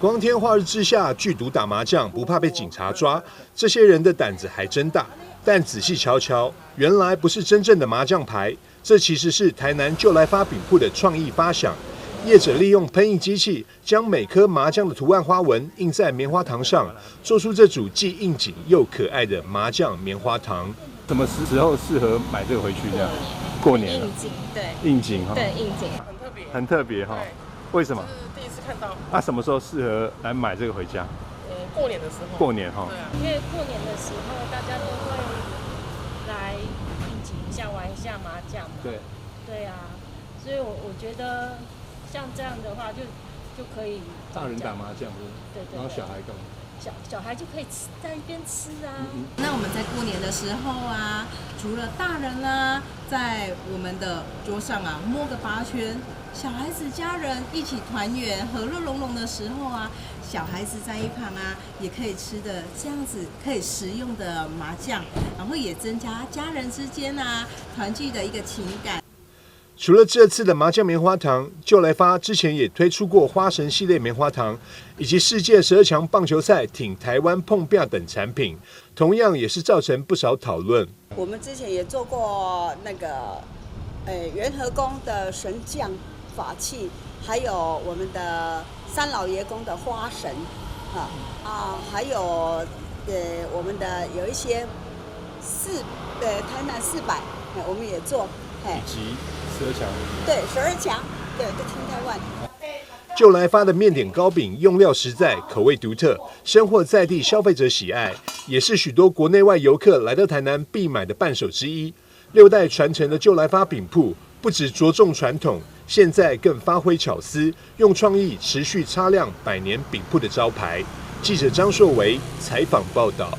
光天化日之下聚赌打麻将，不怕被警察抓，这些人的胆子还真大。但仔细瞧瞧，原来不是真正的麻将牌，这其实是台南就来发饼铺的创意发想。业者利用喷印机器，将每颗麻将的图案花纹印在棉花糖上，做出这组既应景又可爱的麻将棉花糖。什么时候适合买这个回去？这样，过年了，应景，对，应景哈，对，应景，很特别，很特别哈。为什么？是第一次看到。那什么时候适合来买这个回家？过年的时候。过年哈。对啊。因为过年的时候，大家都会来应景一下，玩一下麻将嘛。对。对啊，所以我觉得像这样的话就可以。大人打麻将，对，然后小孩干嘛？小孩就可以吃，在一边吃啊。那我们在过年的时候啊，除了大人啊，在我们的桌上啊摸个8圈，小孩子家人一起团圆、和乐融融的时候啊，小孩子在一旁啊，也可以吃的这样子可以食用的麻将，然后也增加家人之间啊团聚的一个情感。除了这次的麻将棉花糖，就来发之前也推出过花神系列棉花糖，以及世界12强棒球赛挺台湾碰壁等产品，同样也是造成不少讨论。我们之前也做过那个，元和宫的神将法器，还有我们的三老爷宫的花神，还有我们的有一些台南400，我们也做，以及12强，对12强，对，就听台湾。就来发的面点糕饼用料实在，口味独特，深获在地消费者喜爱，也是许多国内外游客来到台南必买的伴手之一。6代传承的就来发饼铺，不只着重传统，现在更发挥巧思，用创意持续擦亮100年饼铺的招牌。记者张硕维采访报道。